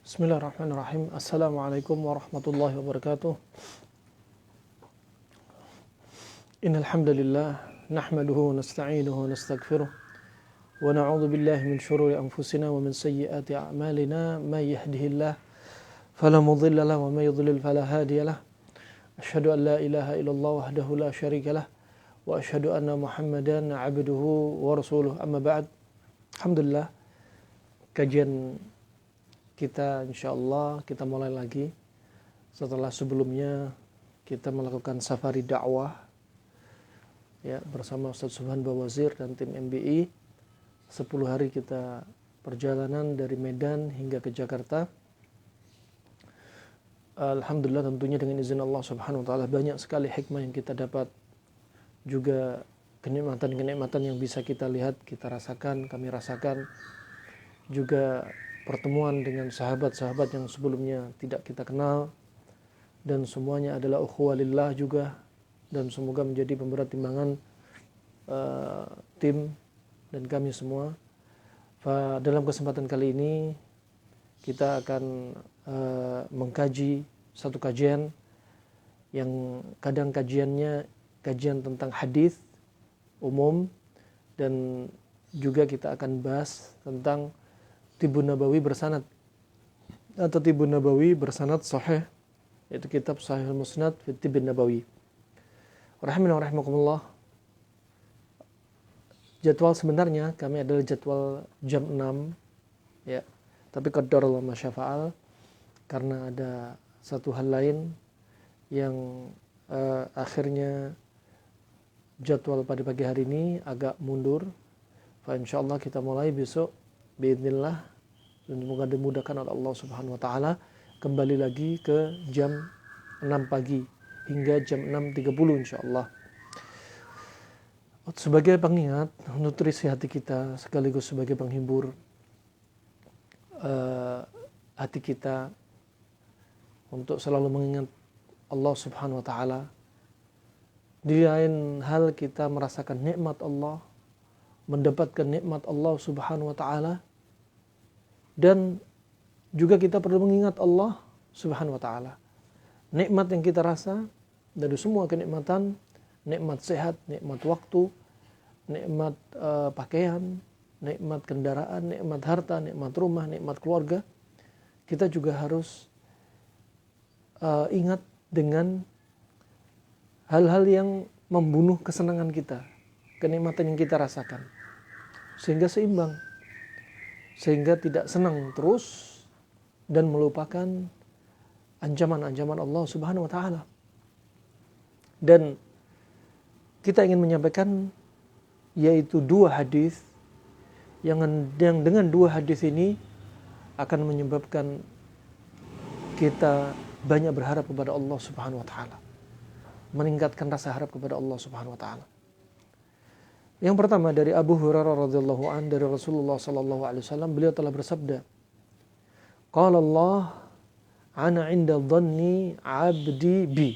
Bismillahirrahmanirrahim. Assalamualaikum warahmatullahi wabarakatuh. Innal hamdalillah nahmaduhu wa nasta'inuhu wa nastaghfiruh wa na'udzu billahi min shururi anfusina wa min sayyiati a'malina may yahdihillahu fala mudilla lahu wa may yudlil fala hadiya lahu. Asyhadu an la ilaha illallah wahdahu la syarika lah wa asyhadu anna Muhammadan 'abduhu wa rasuluh. Amma ba'd. Alhamdulillah, kajian kita insyaallah kita mulai lagi setelah sebelumnya kita melakukan safari dakwah ya bersama Ustaz Subhan Bawazir dan tim MBI. 10 hari kita perjalanan dari Medan hingga ke Jakarta. Alhamdulillah, tentunya dengan izin Allah Subhanahu wa taala banyak sekali hikmah yang kita dapat, juga kenikmatan-kenikmatan yang bisa kita lihat, kita rasakan, kami rasakan, juga pertemuan dengan sahabat-sahabat yang sebelumnya tidak kita kenal, dan semuanya adalah ukhuwah lillah juga, dan semoga menjadi pemberat timbangan tim dan kami semua. Dalam kesempatan kali ini kita akan mengkaji satu kajian yang kadang kajiannya kajian tentang hadis umum, dan juga kita akan bahas tentang Tibbun Nabawi bersanad atau Tibbun Nabawi bersanad sahih, yaitu kitab Sahih Musnad fi Tibbun Nabawi. Rahimana wa rahimakumullah. Jadwal sebenarnya kami adalah jadwal jam 6 ya. Tapi qadarullah ma syafa'al, karena ada satu hal lain yang akhirnya jadwal pada pagi hari ini agak mundur. Fa insyaallah kita mulai besok biidznillah, dan semoga dimudahkan oleh Allah Subhanahu wa taala, kembali lagi ke jam 6 pagi hingga jam 6.30 insyaallah. Sebagai pengingat, nutrisi hati kita sekaligus sebagai penghibur hati kita untuk selalu mengingat Allah Subhanahu wa taala. Di lain hal kita merasakan nikmat Allah, mendapatkan nikmat Allah Subhanahu wa taala, dan juga kita perlu mengingat Allah Subhanahu wa taala. Nikmat yang kita rasa dari semua kenikmatan, nikmat sehat, nikmat waktu, nikmat pakaian, nikmat kendaraan, nikmat harta, nikmat rumah, nikmat keluarga, kita juga harus ingat dengan hal-hal yang membunuh kesenangan kita, kenikmatan yang kita rasakan, sehingga seimbang, sehingga tidak senang terus dan melupakan ancaman-ancaman Allah Subhanahu wa taala. Dan kita ingin menyampaikan yaitu dua hadis yang dengan dua hadis ini akan menyebabkan kita banyak berharap kepada Allah Subhanahu wa taala, meningkatkan rasa harap kepada Allah Subhanahu wa taala. Yang pertama dari Abu Hurairah radhiyallahu an, dari Rasulullah sallallahu alaihi wasallam, beliau telah bersabda, qala Allah, ana 'inda dhanni 'abdi bi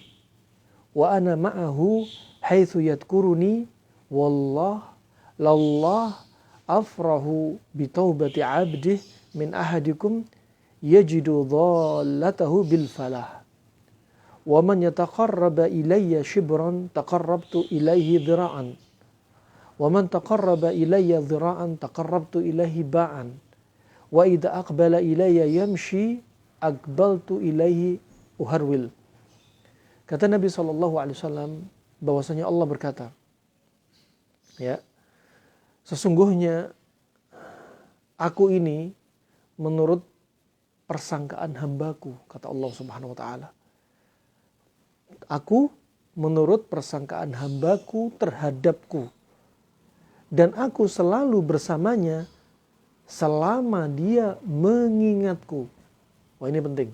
wa ana ma'ahu haitsu yadhkuruni wallah lallah afrahu bi taubati 'abdihi min ahadikum yajidu dhallatahu bil falah wa man yataqarraba ilayya shibran taqarrabtu ilayhi dhira'an wa man taqarraba ilayya dhira'an taqarrabtu ilayhi ba'an wa idza aqbala ilayya yamshi aqbaltu ilayhi uharwil. Kata Nabi SAW bahwasanya Allah berkata, ya, sesungguhnya aku ini menurut persangkaan hambaku, kata Allah Subhanahu wa taala. Aku menurut persangkaan hambaku terhadapku, dan aku selalu bersamanya selama dia mengingatku. Wah, ini penting.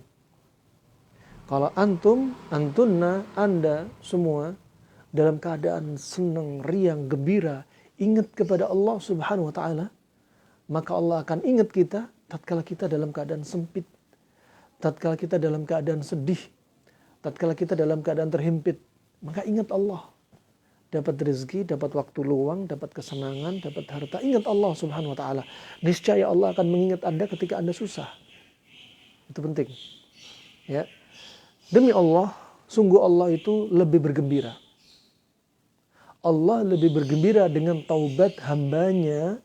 Kalau antunna, anda semua dalam keadaan senang, riang, gembira, ingat kepada Allah Subhanahu wa taala, maka Allah akan ingat kita tatkala kita dalam keadaan sempit, tatkala kita dalam keadaan sedih, tatkala kita dalam keadaan terhimpit. Maka ingat Allah. Dapat rezeki, dapat waktu luang, dapat kesenangan, dapat harta, ingat Allah Subhanahu wa taala. Niscaya Allah akan mengingat Anda ketika Anda susah. Itu penting. Ya. Demi Allah, sungguh Allah itu lebih bergembira. Allah lebih bergembira dengan taubat hambanya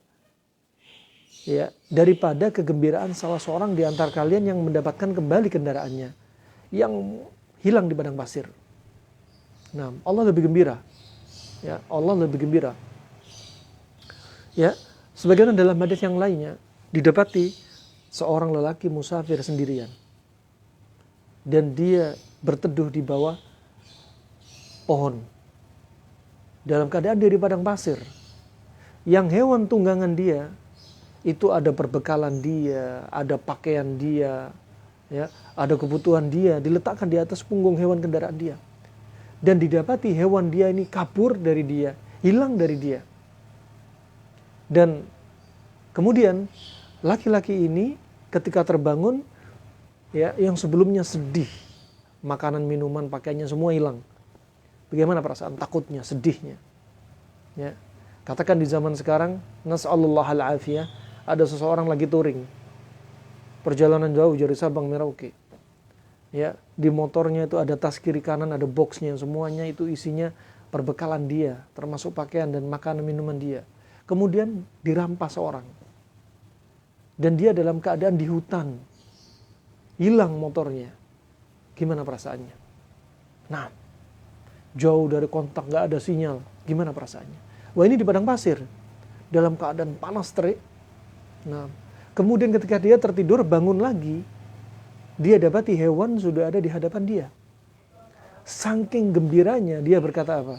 ya, daripada kegembiraan salah seorang di antara kalian yang mendapatkan kembali kendaraannya yang hilang di padang pasir. Nah, Allah lebih gembira. Ya, Allah lebih gembira. Ya, sebagaimana dalam hadis yang lainnya didapati seorang lelaki musafir sendirian dan dia berteduh di bawah pohon dalam keadaan dia di padang pasir. Yang hewan tunggangan dia itu ada perbekalan dia, ada pakaian dia, ya, ada kebutuhan dia diletakkan di atas punggung hewan kendaraan dia. Dan didapati hewan dia ini kabur dari dia, hilang dari dia. Dan kemudian laki-laki ini ketika terbangun, ya, yang sebelumnya sedih, makanan, minuman, pakaiannya semua hilang. Bagaimana perasaan takutnya, sedihnya? Ya. Katakan di zaman sekarang, nas'alullah al-afiyah, ada seseorang lagi touring. Perjalanan jauh dari Sabang Merauke. Ya, di motornya itu ada tas kiri kanan, ada boxnya, semuanya itu isinya perbekalan dia, termasuk pakaian dan makanan minuman dia. Kemudian dirampas orang. Dan dia dalam keadaan di hutan. Hilang motornya. Gimana perasaannya? Nah, jauh dari kontak, gak ada sinyal. Gimana perasaannya? Wah, ini di padang pasir. Dalam keadaan panas terik. Nah, kemudian ketika dia tertidur, bangun lagi. Dia dapati hewan sudah ada di hadapan dia. Saking gembiranya, dia berkata apa?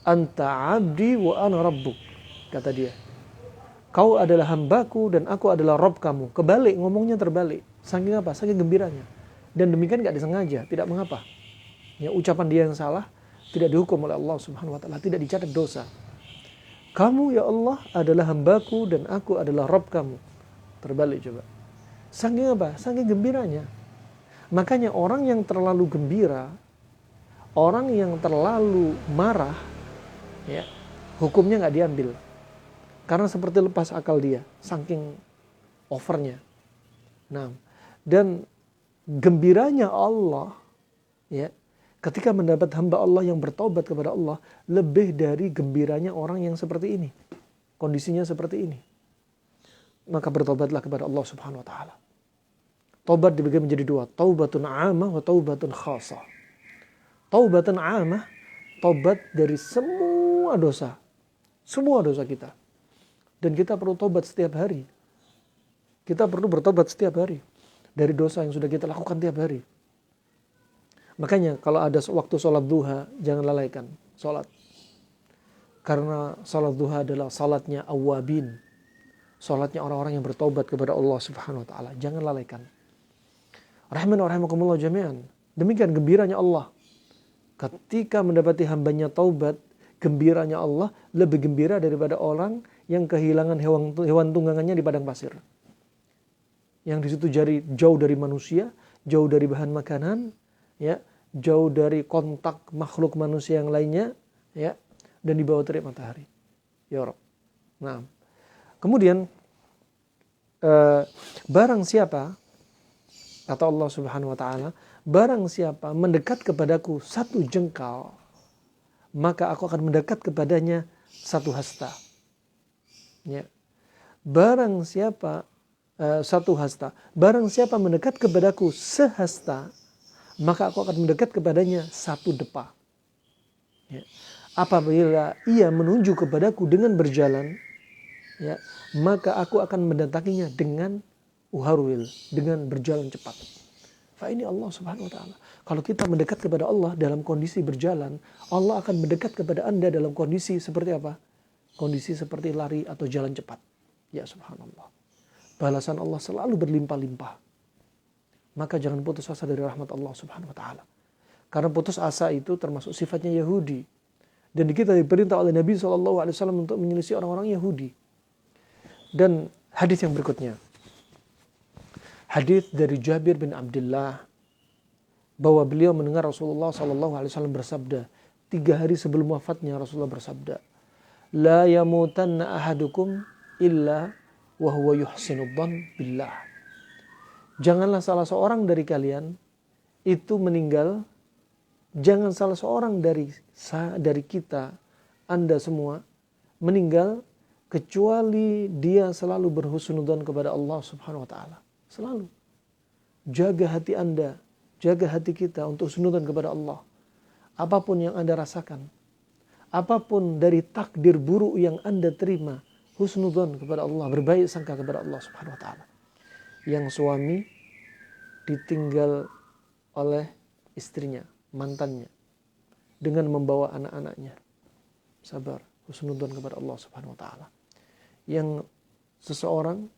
Anta abdi wa ana rabbuk. Kata dia. Kau adalah hambaku dan aku adalah Rabb kamu. Kebalik, ngomongnya terbalik. Saking apa? Saking gembiranya. Dan demikian gak disengaja, tidak mengapa. Ya, ucapan dia yang salah tidak dihukum oleh Allah Subhanahu wa taala, tidak dicatat dosa. Kamu ya Allah adalah hambaku dan aku adalah Rabb kamu. Terbalik coba. Saking apa? Saking gembiranya. Makanya orang yang terlalu gembira, orang yang terlalu marah, ya, hukumnya nggak diambil. Karena seperti lepas akal dia, saking overnya. Nah, dan gembiranya Allah, ya, ketika mendapat hamba Allah yang bertobat kepada Allah, lebih dari gembiranya orang yang seperti ini. Kondisinya seperti ini. Maka bertobatlah kepada Allah Subhanahu wa taala. Taubat dibagi menjadi dua, taubatun 'amah wa taubatun khasah. Taubatun 'amah, taubat dari semua dosa. Semua dosa kita. Dan kita perlu taubat setiap hari. Kita perlu bertobat setiap hari dari dosa yang sudah kita lakukan tiap hari. Makanya kalau ada waktu sholat duha, jangan lalaikan sholat. Karena sholat duha adalah sholatnya awabin. Sholatnya orang-orang yang bertobat kepada Allah Subhanahu wa taala. Jangan lalaikan. Rahman wa rahimakumullah jami'an. Demikian gembiranya Allah. Ketika mendapati hambanya taubat, gembiranya Allah lebih gembira daripada orang yang kehilangan hewan tunggangannya di padang pasir. Yang di situ jauh dari manusia, jauh dari bahan makanan, ya, jauh dari kontak makhluk manusia yang lainnya, ya, dan di bawah terik matahari. Ya Rabb. Nah, kemudian barang siapa, kata Allah Subhanahu wa taala, barang siapa mendekat kepadaku satu jengkal, maka aku akan mendekat kepadanya satu hasta. Ya. Barang siapa satu hasta, barang siapa mendekat kepadaku sehasta, maka aku akan mendekat kepadanya satu depa. Ya. Apabila ia menuju kepadaku dengan berjalan, ya, maka aku akan mendatanginya dengan uharwil, dengan berjalan cepat. Ini Allah Subhanahu wa taala. Kalau kita mendekat kepada Allah dalam kondisi berjalan, Allah akan mendekat kepada Anda dalam kondisi seperti apa? Kondisi seperti lari atau jalan cepat. Ya subhanallah. Balasan Allah selalu berlimpah-limpah. Maka jangan putus asa dari rahmat Allah Subhanahu wa taala. Karena putus asa itu termasuk sifatnya Yahudi. Dan kita diperintah oleh Nabi SAW untuk menyelisih orang-orang Yahudi. Dan hadis yang berikutnya. Hadis dari Jabir bin Abdullah bahwa beliau mendengar Rasulullah SAW bersabda, 3 hari sebelum wafatnya Rasulullah bersabda, la yamutanna ahadukum illa wa huwa yuhsinu dhann billah. Janganlah salah seorang dari kalian itu meninggal, jangan salah seorang dari kita, Anda semua meninggal kecuali dia selalu berhusnudzon kepada Allah Subhanahu wa taala. Selalu. Jaga hati Anda, jaga hati kita untuk husnudzon kepada Allah. Apapun yang Anda rasakan, apapun dari takdir buruk yang Anda terima, husnudzon kepada Allah, berbaik sangka kepada Allah Subhanahu wa taala. Yang suami ditinggal oleh istrinya, mantannya, dengan membawa anak-anaknya. Sabar, husnudzon kepada Allah Subhanahu wa taala. Yang seseorang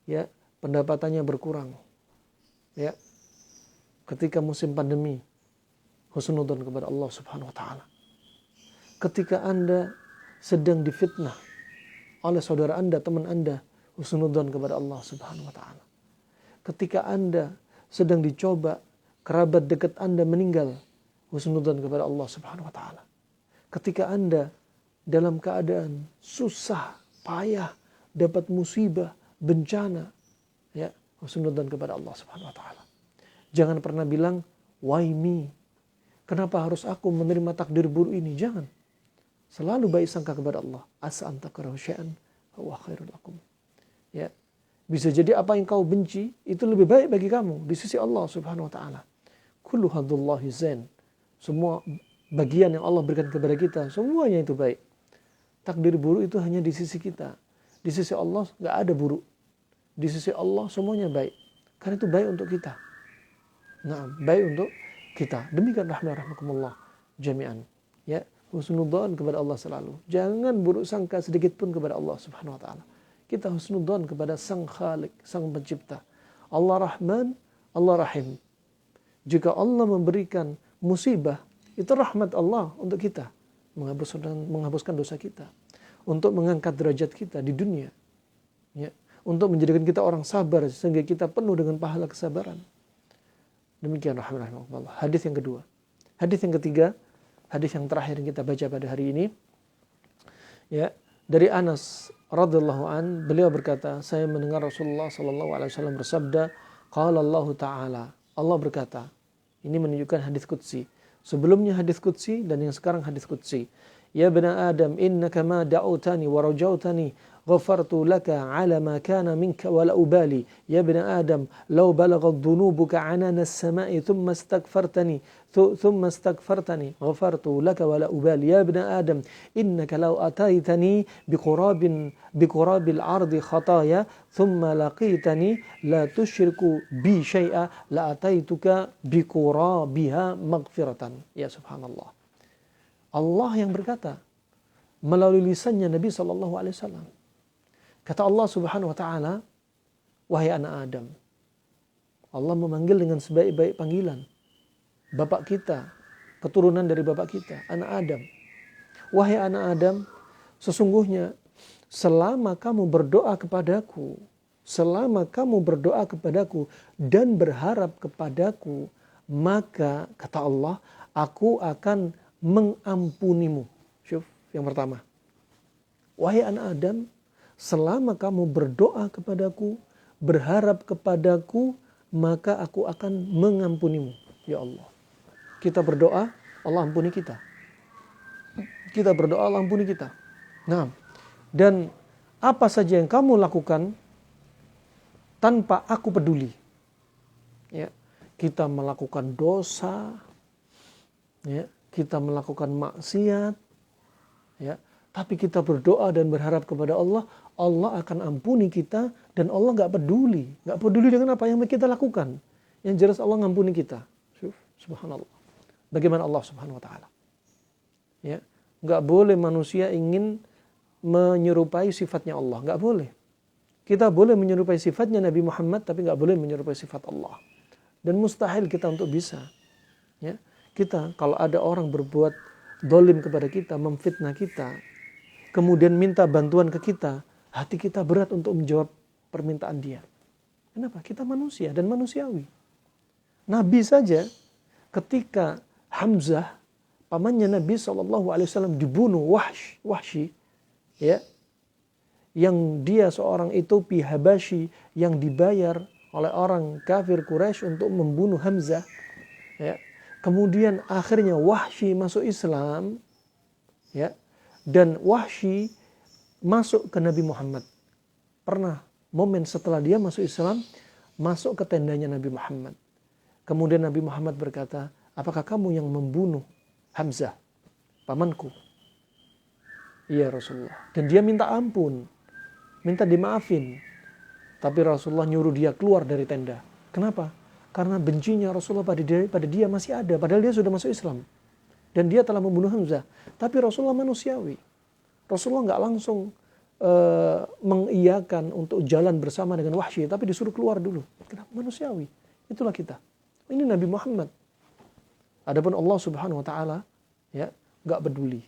ya pendapatannya berkurang, ya ketika musim pandemi, husnudzon kepada Allah Subhanahu wa taala. Ketika Anda sedang difitnah oleh saudara Anda, teman Anda, husnudzon kepada Allah Subhanahu wa taala. Ketika Anda sedang dicoba, kerabat dekat Anda meninggal, husnudzon kepada Allah Subhanahu wa taala. Ketika Anda dalam keadaan susah, payah, dapat musibah, bencana, ya, husnudzon kepada Allah Subhanahu wa taala. Jangan pernah bilang, why me? Kenapa harus aku menerima takdir buruk ini? Jangan. Selalu baik sangka kepada Allah. Asa an takrahu syai'an wa khairul lakum. Ya. Bisa jadi apa yang kau benci itu lebih baik bagi kamu di sisi Allah Subhanahu wa taala. Kullu hadzullahi zain. Semua bagian yang Allah berikan kepada kita, semuanya itu baik. Takdir buruk itu hanya di sisi kita. Di sisi Allah enggak ada buruk. Di sisi Allah semuanya baik. Karena itu baik untuk kita. Nah, baik untuk kita. Demikian rahmatullah jami'an. Ya, husnudzon kepada Allah selalu. Jangan buruk sangka sedikit pun kepada Allah Subhanahu wa taala. Kita husnudzon kepada Sang Khalik, Sang Pencipta. Allah Rahman, Allah Rahim. Jika Allah memberikan musibah, itu rahmat Allah untuk kita, menghapuskan dosa kita, untuk mengangkat derajat kita di dunia, ya, untuk menjadikan kita orang sabar sehingga kita penuh dengan pahala kesabaran. Demikian rahmatullah. Hadis yang kedua. Hadis yang ketiga, hadis yang terakhir yang kita baca pada hari ini, ya, dari Anas radhiyallahu an, beliau berkata, saya mendengar Rasulullah sallallahu alaihi wasallam bersabda, qala Allah taala, Allah berkata. Ini menunjukkan hadis qudsi. Sebelumnya hadis qudsi dan yang sekarang hadis qudsi. Ya bani Adam, innaka ma da'utani wa rajautani ghafartu laka ala ma kana minka wa la ubali. Ya bani Adam, law balaghat dhunubuka anana as-sama'i thumma استغفرتني غفرت لك ولا أبالي يا ابن آدم إنك لو أتيتني بقراب الأرض خطايا ثم لقيتني لا تشرك بي شيئا لأتيتك بقرابها مغفرة. Ya subhanallah. Allah yang berkata melalui lisannya Nabi SAW. Kata Allah Subhanahu wa taala, wahai anak Adam. Allah memanggil dengan sebaik-baik panggilan. Bapak kita, keturunan dari bapak kita, anak Adam. Wahai anak Adam, sesungguhnya selama kamu berdoa kepadaku dan berharap kepadaku, maka kata Allah, aku akan mengampunimu. Syuf, yang pertama. Wahai anak Adam, selama kamu berdoa kepadaku, berharap kepadaku, maka aku akan mengampunimu. Ya Allah. Kita berdoa, Allah ampuni kita. Kita berdoa, Allah ampuni kita. Nah, dan apa saja yang kamu lakukan tanpa aku peduli. Ya, kita melakukan dosa, ya, kita melakukan maksiat, ya, tapi kita berdoa dan berharap kepada Allah, Allah akan ampuni kita dan Allah nggak peduli dengan apa yang kita lakukan. Yang jelas Allah ngampuni kita. Subhanallah. Bagaimana Allah Subhanahu wa taala? Ya, enggak boleh manusia ingin menyerupai sifatnya Allah, enggak boleh. Kita boleh menyerupai sifatnya Nabi Muhammad tapi enggak boleh menyerupai sifat Allah. Dan mustahil kita untuk bisa. Ya, kita kalau ada orang berbuat dolim kepada kita, memfitnah kita, kemudian minta bantuan ke kita, hati kita berat untuk menjawab permintaan dia. Kenapa? Kita manusia dan manusiawi. Nabi saja ketika Hamzah, pamannya Nabi SAW dibunuh Wahsy, ya, yang dia seorang Ethiopia Habasyi yang dibayar oleh orang kafir Quraisy untuk membunuh Hamzah, ya. Kemudian akhirnya Wahsy masuk Islam, ya. Dan Wahsy masuk ke Nabi Muhammad. Pernah momen setelah dia masuk Islam, masuk ke tendanya Nabi Muhammad. Kemudian Nabi Muhammad berkata, apakah kamu yang membunuh Hamzah, pamanku? Iya Rasulullah. Dan dia minta ampun, minta dimaafin. Tapi Rasulullah nyuruh dia keluar dari tenda. Kenapa? Karena bencinya Rasulullah pada dia masih ada. Padahal dia sudah masuk Islam. Dan dia telah membunuh Hamzah. Tapi Rasulullah manusiawi. Rasulullah nggak langsung mengiyakan untuk jalan bersama dengan Wahsy. Tapi disuruh keluar dulu. Kenapa? Manusiawi. Itulah kita. Ini Nabi Muhammad. Adapun Allah Subhanahu Wa Taala, ya, nggak peduli.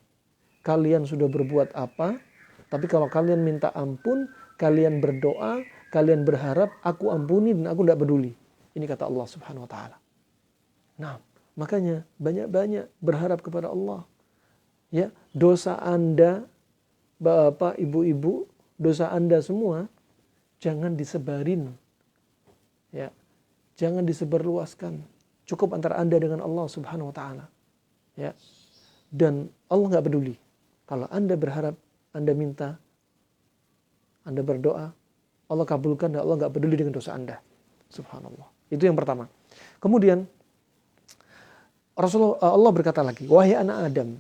Kalian sudah berbuat apa? Tapi kalau kalian minta ampun, kalian berdoa, kalian berharap, aku ampuni dan aku tidak peduli. Ini kata Allah Subhanahu Wa Taala. Nah, makanya banyak-banyak berharap kepada Allah. Ya, dosa Anda, bapak, ibu-ibu, dosa Anda semua jangan disebarin. Ya, jangan disebarluaskan. Cukup antara Anda dengan Allah Subhanahu Wa Taala. Ya, dan Allah nggak peduli. Kalau Anda berharap, Anda minta, Anda berdoa, Allah kabulkan dan Allah nggak peduli dengan dosa Anda. Subhanallah. Itu yang pertama. Kemudian Allah berkata lagi, wahai anak Adam,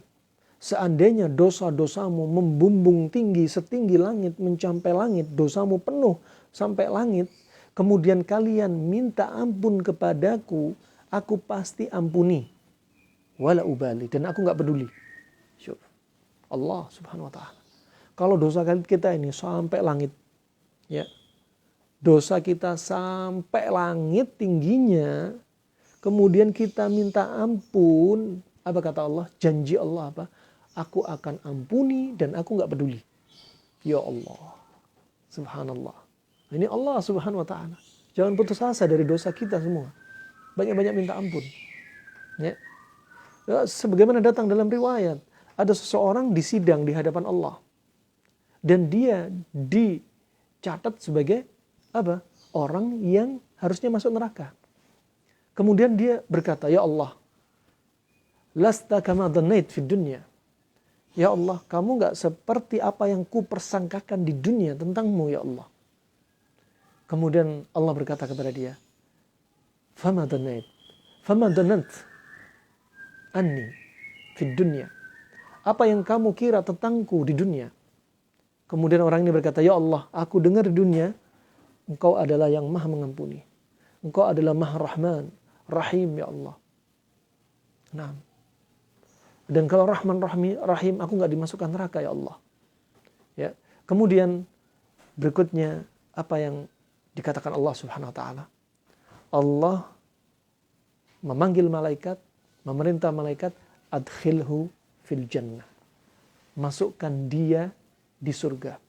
seandainya dosa-dosamu membumbung tinggi setinggi langit, mencapai langit, dosamu penuh sampai langit, kemudian kalian minta ampun kepadaku, aku pasti ampuni. Wala ubali, dan aku nggak peduli. Syuf. Allah Subhanahu Wa Taala. Kalau dosa kita ini sampai langit, ya, dosa kita sampai langit tingginya, kemudian kita minta ampun, apa kata Allah? Janji Allah apa? Aku akan ampuni dan aku nggak peduli. Ya Allah, Subhanallah. Ini Allah Subhanahu Wa Taala. Jangan putus asa dari dosa kita semua. Banyak-banyak minta ampun. Ya. Sebagaimana datang dalam riwayat, ada seseorang disidang di hadapan Allah. Dan dia dicatat sebagai apa? Orang yang harusnya masuk neraka. Kemudian dia berkata, ya Allah, lasta kama dhannait fid dunya. Ya Allah, kamu enggak seperti apa yang ku persangkakan di dunia tentangmu, ya Allah. Kemudian Allah berkata kepada dia, fama dhannait, fama dhannat anni fid dunya. Apa yang kamu kira tentangku di dunia? Kemudian orang ini berkata, ya Allah, aku dengar di dunia, Engkau adalah yang maha mengampuni. Engkau adalah maha rahman, rahim, ya Allah. Nah, dan kalau rahman, rahim, aku nggak dimasukkan neraka, ya Allah. Ya. Kemudian berikutnya, apa yang dikatakan Allah Subhanahu Wa Taala? Allah memanggil malaikat, memerintah malaikat, adkhilhu fil jannah. Masukkan dia di surga.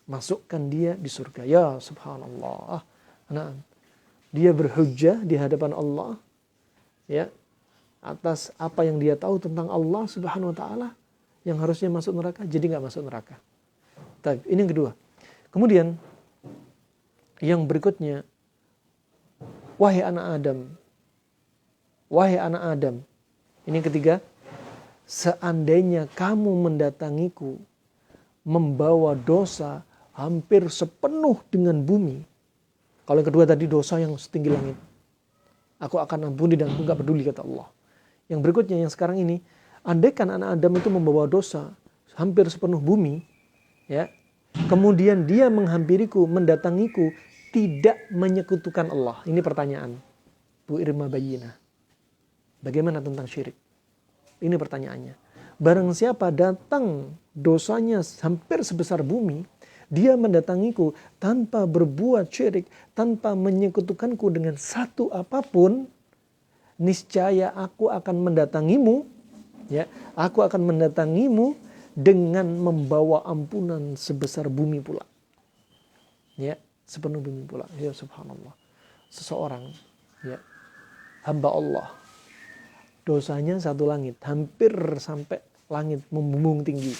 Masukkan dia di surga. Ya subhanallah. Nah, dia berhujjah di hadapan Allah, ya, atas apa yang dia tahu tentang Allah Subhanahu Wa Taala, yang harusnya masuk neraka jadi nggak masuk neraka. Tapi ini yang kedua. Kemudian yang berikutnya, wahai anak Adam, wahai anak Adam. Ini yang ketiga. Seandainya kamu mendatangiku membawa dosa hampir sepenuh dengan bumi. Kalau yang kedua tadi dosa yang setinggi langit, aku akan ampuni dan aku gak peduli, kata Allah. Yang berikutnya yang sekarang ini, andaikan anak Adam itu membawa dosa hampir sepenuh bumi, ya, kemudian dia menghampiriku, mendatangiku, tidak menyekutukan Allah. Ini pertanyaan Bu Irma Bayina. Bagaimana tentang syirik? Ini pertanyaannya. Barang siapa datang dosanya hampir sebesar bumi, dia mendatangiku tanpa berbuat syirik, tanpa menyekutukanku dengan satu apapun, niscaya aku akan mendatangimu, ya, aku akan mendatangimu dengan membawa ampunan sebesar bumi pula. Ya, sepenuh bumi pula. Ya subhanallah. Seseorang, ya, hamba Allah, dosanya satu langit, hampir sampai langit, membumbung tinggi.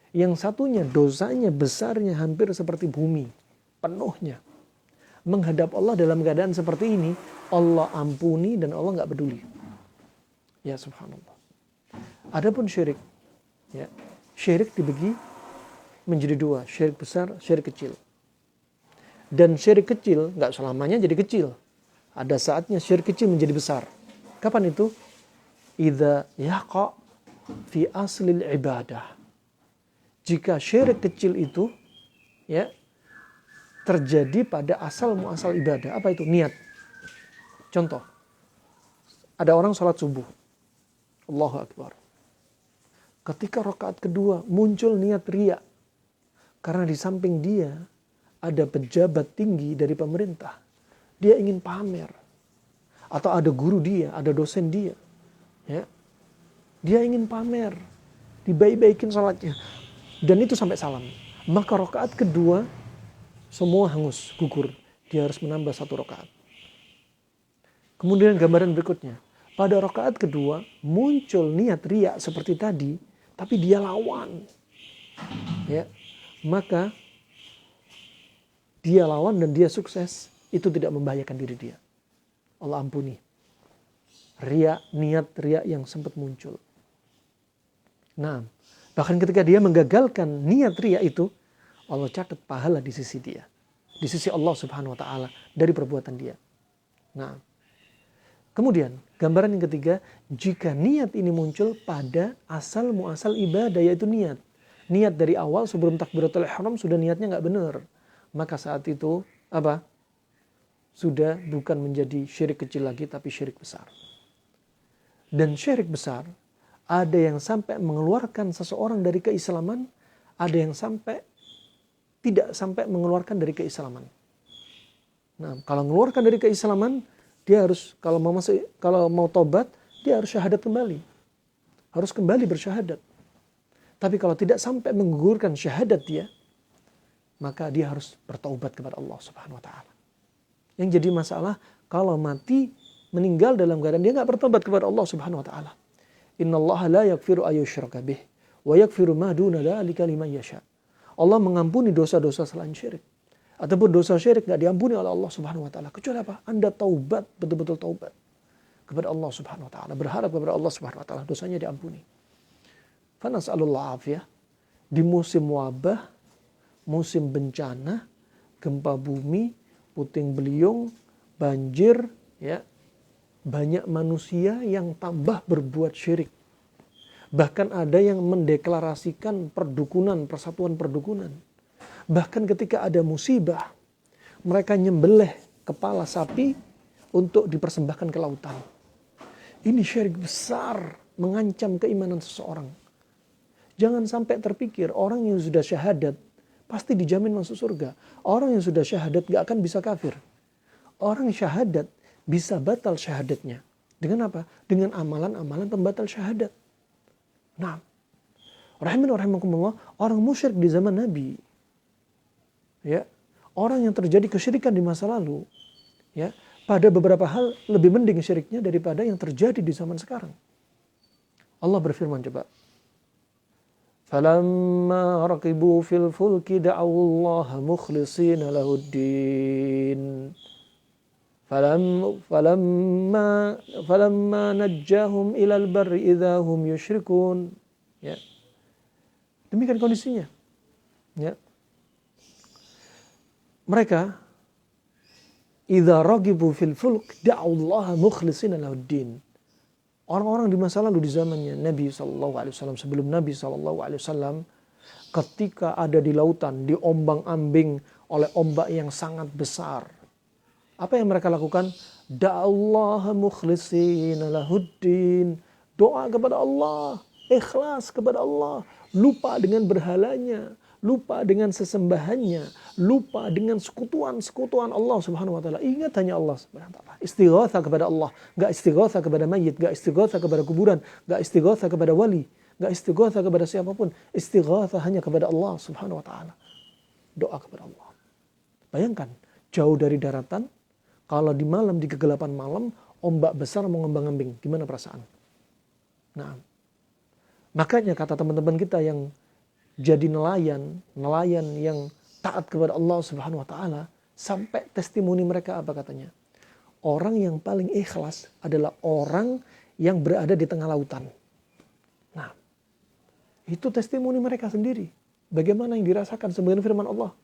Yang satunya dosanya besarnya hampir seperti bumi, penuhnya. menghadap Allah dalam keadaan seperti ini, Allah ampuni dan Allah nggak peduli. Ya subhanallah. Adapun syirik, ya, syirik dibagi menjadi dua, syirik besar, syirik kecil. Dan syirik kecil nggak selamanya jadi kecil. Ada saatnya syirik kecil menjadi besar. Kapan itu? Idza yaqa fi aslil ibadah. Jika syirik kecil itu, ya, terjadi pada asal muasal ibadah. Apa itu? Niat. Contoh, ada orang sholat subuh. Allahu Akbar. Ketika rakaat kedua muncul niat riya. Karena di samping dia ada pejabat tinggi dari pemerintah. Dia ingin pamer. Atau ada guru dia, ada dosen dia. Ya. Dia ingin pamer. Dibaik-baikin sholatnya. Dan itu sampai salam. Maka rakaat kedua semua hangus, gugur. Dia harus menambah 1 rakaat. Kemudian gambaran berikutnya. Pada rakaat kedua muncul niat riya seperti tadi. Tapi dia lawan. Ya. Maka dia lawan dan dia sukses. Itu tidak membahayakan diri dia. Allah ampuni. Riya, niat riya yang sempat muncul. Nah, bahkan ketika dia menggagalkan niat riya itu, Allah catat pahala di sisi dia. Di sisi Allah subhanahu wa ta'ala dari perbuatan dia. Nah, kemudian gambaran yang ketiga, jika niat ini muncul pada asal muasal ibadah, yaitu niat. Niat dari awal sebelum takbiratul ihram sudah niatnya nggak benar. Maka saat itu, apa? Sudah bukan menjadi syirik kecil lagi, tapi syirik besar. Dan syirik besar, ada yang sampai mengeluarkan seseorang dari keislaman, ada yang sampai tidak sampai mengeluarkan dari keislaman. Nah, kalau mengeluarkan dari keislaman, dia harus kalau mau tobat, dia harus syahadat kembali. Harus kembali bersyahadat. Tapi kalau tidak sampai menggugurkan syahadat dia, maka dia harus bertaubat kepada Allah Subhanahu wa taala. Yang jadi masalah kalau mati meninggal dalam keadaan dia enggak bertobat kepada Allah Subhanahu wa taala. Innallaha la yaghfiru ayyushraka bih wa yaghfiru ma duna dzalika liman yasha. Allah mengampuni dosa-dosa selain syirik. Ataupun dosa syirik tidak diampuni oleh Allah Subhanahu wa taala. Kecuali apa? Anda taubat, betul-betul taubat kepada Allah Subhanahu wa taala, berharap kepada Allah Subhanahu wa taala dosanya diampuni. Fa nas'alullah afiyah. Di musim wabah, musim bencana, gempa bumi, puting beliung, banjir, ya. Banyak manusia yang tambah berbuat syirik. Bahkan ada yang mendeklarasikan perdukunan, persatuan perdukunan. Bahkan ketika ada musibah, mereka nyembelih kepala sapi untuk dipersembahkan ke lautan. Ini syirik besar, mengancam keimanan seseorang. Jangan sampai terpikir orang yang sudah syahadat pasti dijamin masuk surga. Orang yang sudah syahadat gak akan bisa kafir. Orang syahadat bisa batal syahadatnya. Dengan apa? Dengan amalan-amalan pembatal syahadat. Nah, rahimakumullah, orang musyrik di zaman Nabi, ya, orang yang terjadi kesyirikan di masa lalu, ya, pada beberapa hal lebih mending syiriknya daripada yang terjadi di zaman sekarang. Allah berfirman coba. Falamma raqibu fil fulki da'awullaha mukhlishina lahuddin. Falamma najjahum ilal barri idahum yushrikun. Ya. Demikian kondisinya. Ya. Mereka idza ragibu fil fulk da'ullaha mukhlishina lahuddin. Orang-orang di masa lalu di zamannya Nabi SAW, sebelum Nabi SAW, ketika ada di lautan, diombang-ambing oleh ombak yang sangat besar, apa yang mereka lakukan? Da'allaha mukhlishina lahuddin. Doa kepada Allah, ikhlas kepada Allah, lupa dengan berhalanya, lupa dengan sesembahannya, lupa dengan sekutuan-sekutuan Allah Subhanahu wa taala. Ingat hanya Allah Subhanahu wa taala. Istighatsah kepada Allah, enggak istighatsah kepada mayit, enggak istighatsah kepada kuburan, enggak istighatsah kepada wali, enggak istighatsah kepada siapapun. Istighatsah hanya kepada Allah Subhanahu wa taala. Doa kepada Allah. Bayangkan, jauh dari daratan, kalau di malam, di kegelapan malam, ombak besar mengombang-ambing, gimana perasaan? Nah, makanya kata teman-teman kita yang jadi nelayan yang taat kepada Allah Subhanahu wa taala, Sampai testimoni mereka apa katanya? Orang yang paling ikhlas adalah orang yang berada di tengah lautan. Nah, itu testimoni mereka sendiri. Bagaimana yang dirasakan sebagian firman Allah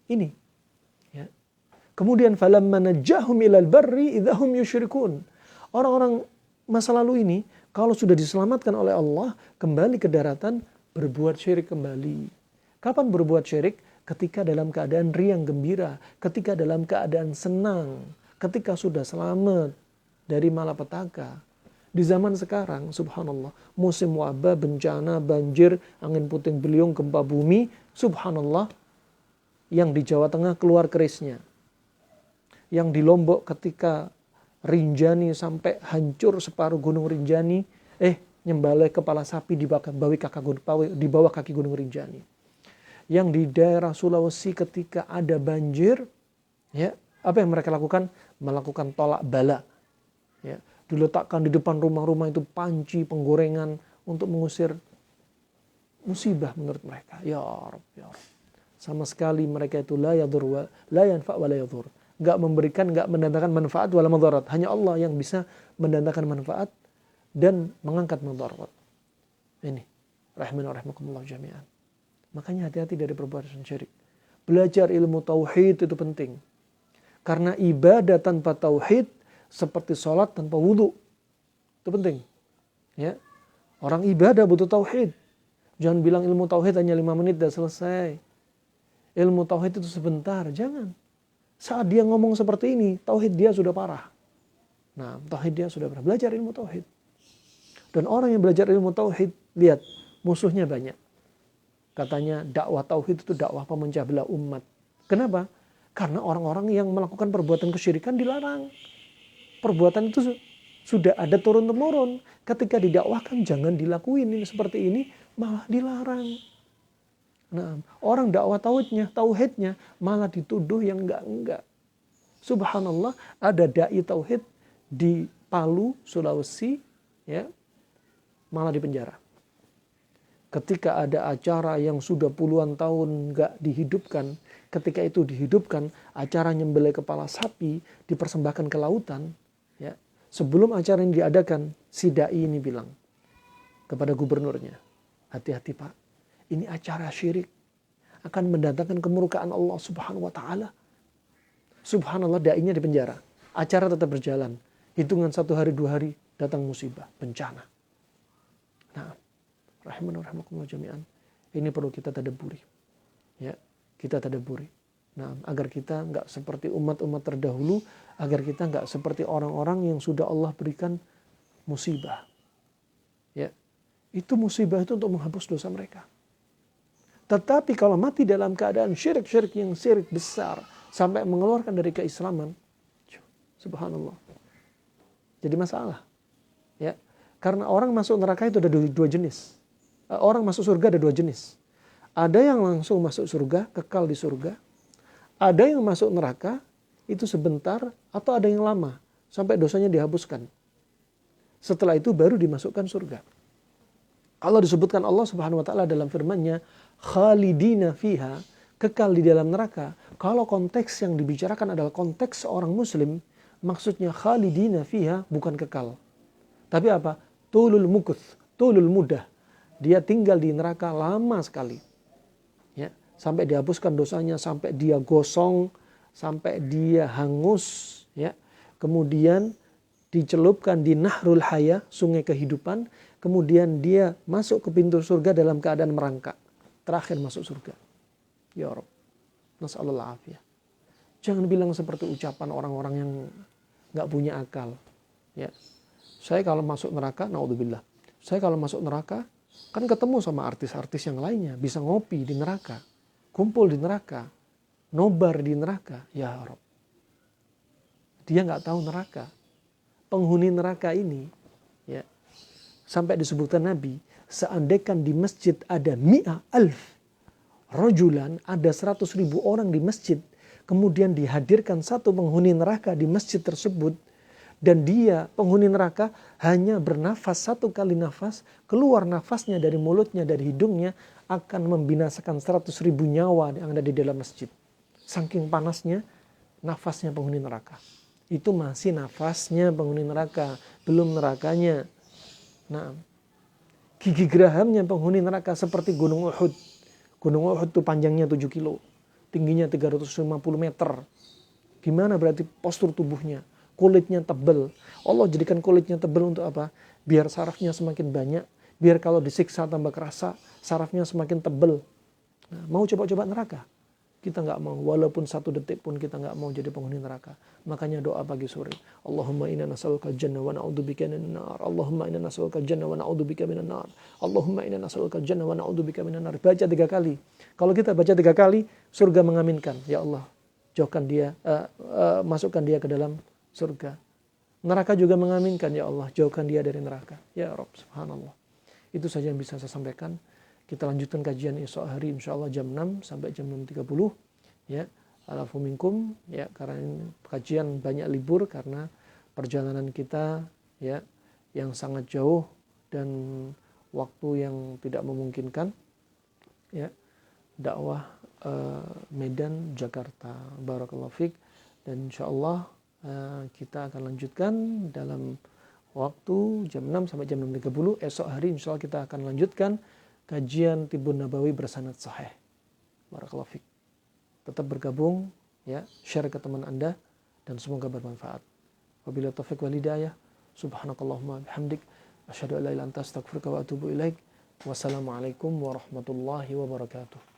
ini. Ya. Kemudian falamma najahum ilal barri idahum yusyrikun. Orang-orang masa lalu ini kalau sudah diselamatkan oleh Allah kembali ke daratan berbuat syirik kembali. Kapan berbuat syirik? Ketika dalam keadaan riang gembira, ketika dalam keadaan senang, ketika sudah selamat dari malapetaka. Di zaman sekarang, subhanallah, musim wabah, bencana, banjir, angin puting beliung, gempa bumi, subhanallah, yang di Jawa Tengah keluar kerisnya. Yang di Lombok ketika Rinjani sampai hancur separuh gunung Rinjani, nyembalai kepala sapi di bawah kaki gunung Rinjani. Yang di daerah Sulawesi ketika ada banjir, ya, apa yang mereka lakukan? Melakukan tolak bala. Ya, diletakkan di depan rumah-rumah itu panci penggorengan untuk mengusir musibah menurut mereka. Ya Rabb, ya Rabb. Sama sekali mereka itu la yadur la yanfa wa la yadur. Enggak memberikan, enggak mendatangkan manfaat wala madarat. Hanya Allah yang bisa mendatangkan manfaat dan mengangkat madarat. Ini rahimana rahimakumullah jami'an. Makanya hati-hati dari perbuatan syirik. Belajar ilmu tauhid itu penting. Karena ibadah tanpa tauhid seperti sholat tanpa wudhu. Itu penting. Ya. Orang ibadah butuh tauhid. Jangan bilang ilmu tauhid hanya 5 menit dan selesai. Ilmu tauhid itu sebentar. Jangan. Saat dia ngomong seperti ini, tauhid dia sudah parah. Nah, tauhid dia sudah parah. Belajar ilmu tauhid. Dan orang yang belajar ilmu tauhid, lihat, musuhnya banyak. Katanya dakwah tauhid itu dakwah pemecah belah umat. Kenapa? Karena orang-orang yang melakukan perbuatan kesyirikan dilarang. Perbuatan itu sudah ada turun-temurun. Ketika didakwahkan jangan dilakuin ini seperti ini, malah dilarang. Nah, orang dakwah tauhidnya malah dituduh yang enggak. Subhanallah, ada dai tauhid di Palu, Sulawesi, ya, malah dipenjara. Ketika ada acara yang sudah puluhan tahun nggak dihidupkan, ketika itu dihidupkan, acara nyembelih kepala sapi dipersembahkan ke lautan. Ya, sebelum acara ini diadakan, si dai ini bilang kepada gubernurnya, hati-hati Pak, ini acara syirik, akan mendatangkan kemurkaan Allah Subhanahu Wa Taala. Subhanallah, dainya dipenjara, acara tetap berjalan. Hitungan 1 hari 2 hari datang musibah, bencana. Nah, rahimakumullah jami'an. Ini perlu kita tadabburi. Ya, kita tadabburi. Nah, agar kita enggak seperti umat-umat terdahulu, agar kita enggak seperti orang-orang yang sudah Allah berikan musibah. Ya. Itu musibah itu untuk menghapus dosa mereka. Tetapi kalau mati dalam keadaan syirik yang syirik besar sampai mengeluarkan dari keislaman, subhanallah. Jadi masalah. Ya. Karena orang masuk neraka itu ada 2 jenis. Orang masuk surga ada 2 jenis. Ada yang langsung masuk surga, kekal di surga. Ada yang masuk neraka, itu sebentar, atau ada yang lama, sampai dosanya dihapuskan. Setelah itu baru dimasukkan surga. Allah disebutkan Allah Subhanahu Wa Taala dalam firman-Nya, khalidina fiha, kekal di dalam neraka. Kalau konteks yang dibicarakan adalah konteks seorang muslim, maksudnya khalidina fiha bukan kekal. Tapi apa? Tulul mukuth, tulul mudah. Dia tinggal di neraka lama sekali. Ya, sampai dihapuskan dosanya, sampai dia gosong, sampai dia hangus, ya. Kemudian dicelupkan di Nahrul Haya, sungai kehidupan, kemudian dia masuk ke pintu surga dalam keadaan merangkak. Terakhir masuk surga. Ya Rabb. Nasallallahu afiyah. Jangan bilang seperti ucapan orang-orang yang enggak punya akal. Ya. Saya kalau masuk neraka, naudzubillah. Saya kalau masuk neraka kan ketemu sama artis-artis yang lainnya, bisa ngopi di neraka, kumpul di neraka, nobar di neraka. Ya Rabb. Dia nggak tahu neraka. Penghuni neraka ini, ya, sampai disebutkan Nabi, seandainya di masjid ada 100.000 rajulan, ada 100.000 orang di masjid, kemudian dihadirkan satu penghuni neraka di masjid tersebut, dan dia penghuni neraka hanya bernafas 1 kali nafas, keluar nafasnya dari mulutnya, dari hidungnya, akan membinasakan 100.000 nyawa yang ada di dalam masjid. Saking panasnya nafasnya penghuni neraka. Itu masih nafasnya penghuni neraka, belum nerakanya. Nah, gigi gerahamnya penghuni neraka seperti Gunung Uhud. Gunung Uhud itu panjangnya 7 kilo, tingginya 350 meter. Gimana berarti postur tubuhnya? Kulitnya tebal. Allah jadikan kulitnya tebal untuk apa? Biar sarafnya semakin banyak, biar kalau disiksa tambah kerasa, sarafnya semakin tebal. Nah, mau coba-coba neraka? Kita nggak mau, walaupun 1 detik pun kita nggak mau jadi penghuni neraka. Makanya doa pagi sore, Allahumma inna nas'aluka jannah wa na'udzubika minan nar. Allahumma inna nas'aluka jannah wa na'udzubika minan nar. Allahumma inna nas'aluka jannah wa na'udzubika minan nar. Baca 3 kali. Kalau kita baca 3 kali, surga mengaminkan, ya Allah, jauhkan dia, masukkan dia ke dalam surga. Neraka juga mengaminkan, ya Allah, jauhkan dia dari neraka. Ya Rabb, subhanallah. Itu saja yang bisa saya sampaikan. Kita lanjutkan kajian esok hari insyaallah jam 6 sampai jam 6.30 ya. Alafu minkum ya, karena ini kajian banyak libur karena perjalanan kita ya yang sangat jauh dan waktu yang tidak memungkinkan ya. Dakwah Medan Jakarta. Barakallahu fiik, dan insyaallah kita akan lanjutkan dalam waktu jam 6 sampai jam 6.30 esok hari. Insyaallah kita akan lanjutkan kajian Tibbun Nabawi bersanad sahih. Barakallahu fiik. Tetap bergabung ya, share ke teman Anda dan semoga bermanfaat. Wabillahi taufiq wal hidayah. Subhanakallahumma bihamdik asyhadu an la ilaha illa anta astaghfiruka wa atubu ilaik. Wassalamualaikum warahmatullahi wabarakatuh.